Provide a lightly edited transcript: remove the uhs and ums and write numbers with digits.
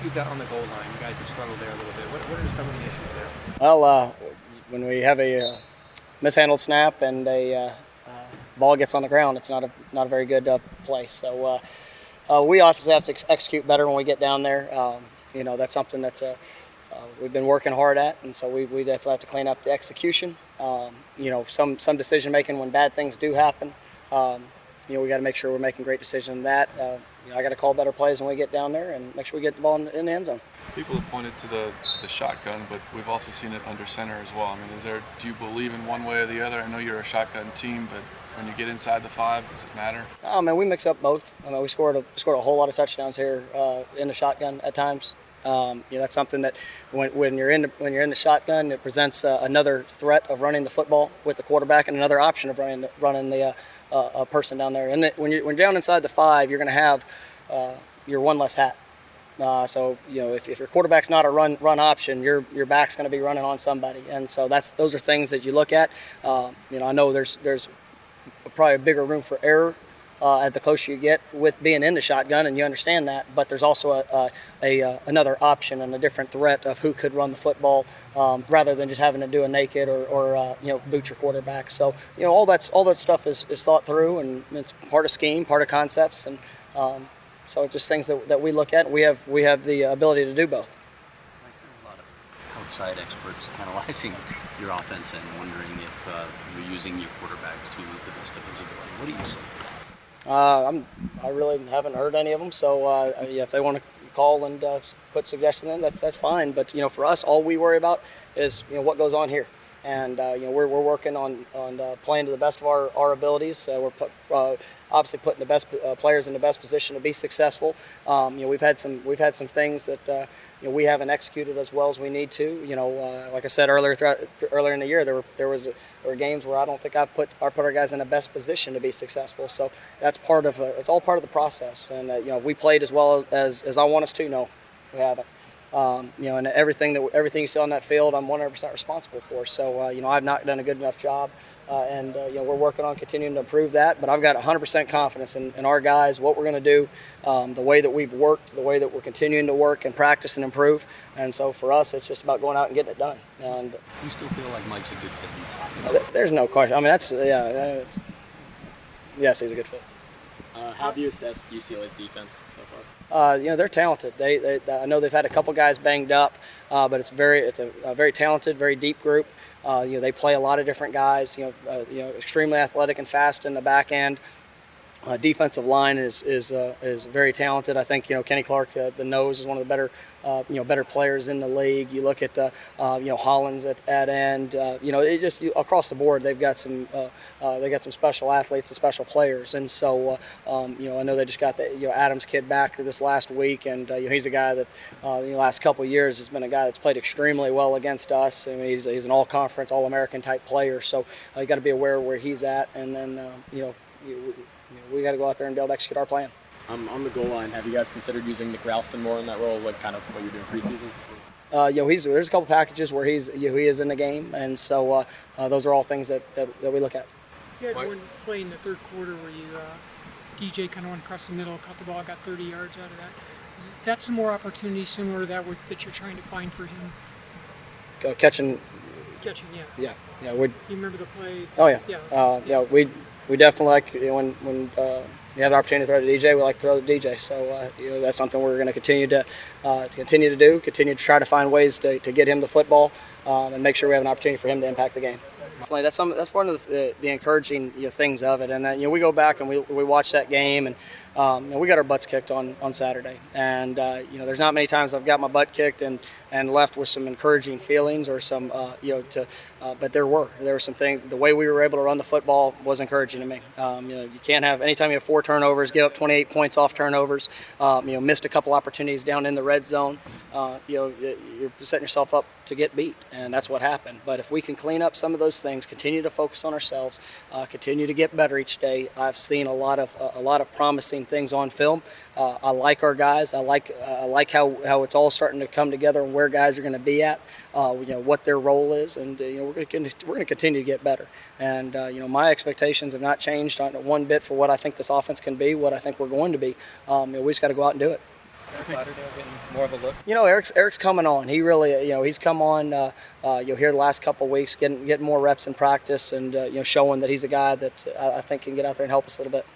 issues out on the goal line? You guys have struggled there a little bit. What are some of the issues there? Well, when we have a mishandled snap and a ball gets on the ground, it's not a very good play. So we obviously have to execute better when we get down there. That's something that's we've been working hard at, and so we definitely have to clean up the execution. Some decision making when bad things do happen. We got to make sure we're making great decisions in that. I got to call better plays when we get down there and make sure we get the ball in the end zone. People have pointed to the shotgun, but we've also seen it under center as well. I mean, do you believe in one way or the other? I know you're a shotgun team, but when you get inside the 5, does it matter? Oh man, we mix up both. I mean, we scored a whole lot of touchdowns here in the shotgun at times. That's something that when you're in the shotgun, it presents another threat of running the football with the quarterback and another option of running the a person down there. And when you're down inside the 5, you're going to have your one less hat. So if your quarterback's not a run option, your back's going to be running on somebody, and so those are things that you look at. I know there's probably a bigger room for error at the closer you get with being in the shotgun, and you understand that. But there's also another option and a different threat of who could run the football rather than just having to do a naked or boot your quarterback. So all that stuff is thought through, and it's part of scheme, part of concepts, and so it's just things that we look at. And we have the ability to do both. There are a lot of outside experts analyzing your offense and wondering if you're using your quarterback to the best of his ability. What do you say to that? I really haven't heard any of them. So if they want to call and put suggestions in, that's fine. But for us, all we worry about is what goes on here, and we're working on playing to the best of our abilities. We're obviously putting the best players in the best position to be successful. We've had some things that we haven't executed as well as we need to. Like I said earlier in the year, there were games where I don't think I put our guys in the best position to be successful. So that's it's all part of the process. And we played as well as I want us to. No, we haven't. And everything you see on that field, I'm 100% responsible for. So I've not done a good enough job. And we're working on continuing to improve that. But I've got 100% confidence in our guys, what we're going to do, the way that we've worked, the way that we're continuing to work and practice and improve. And so for us, it's just about going out and getting it done. And do you still feel like Mike's a good fit in this offense? There's no question. I mean, yes, he's a good fit. How have you assessed UCLA's defense so far? They're talented. I know they've had a couple guys banged up, but it's a very talented, very deep group. They play a lot of different guys. Extremely athletic and fast in the back end. Defensive line is very talented. I think Kenny Clark, the nose, is one of the better players in the league. You look at Hollins at end. Across the board they've got some special athletes and special players. And so I know they just got the Adams kid back this last week, and he's a guy that the last couple of years has been a guy that's played extremely well against us. I mean, he's an all-conference, all-American type player. So you got to be aware of where he's at, and then we got to go out there and be able to execute our plan. On the goal line, have you guys considered using Nick Ralston more in that role, like kind of what you're doing preseason? There's a couple packages where he is in the game, and so those are all things that we look at. You had one play in the third quarter where you DJ kind of went across the middle, caught the ball, got 30 yards out of that. That's some more opportunities similar to that that you're trying to find for him. Catching, yeah. Yeah. You remember the play? Oh yeah. We definitely like when you have the opportunity to throw to DJ. We like to throw to DJ. So that's something we're going to continue to do. Continue to try to find ways to get him the football and make sure we have an opportunity for him to impact the game. That's one of the encouraging things of it. And we go back and we watch that game, and we got our butts kicked on Saturday. And there's not many times I've got my butt kicked and left with some encouraging feelings or some but there were some things. The way we were able to run the football was encouraging to me. You can't have, anytime you have 4 turnovers, give up 28 points off turnovers. Missed a couple opportunities down in the red zone. You're setting yourself up to get beat, and that's what happened. But if we can clean up some of those things, continue to focus on ourselves, continue to get better each day. I've seen a lot of promising things on film. I like our guys. I like how it's all starting to come together and where guys are going to be at, what their role is, and we're going to continue to get better. And my expectations have not changed one bit for what I think this offense can be, what I think we're going to be. We just got to go out and do it. Eric Lauderdale getting more of a look? Eric's coming on. He really, he's come on. You'll hear the last couple of weeks getting more reps in practice, and showing that he's a guy that I think can get out there and help us a little bit.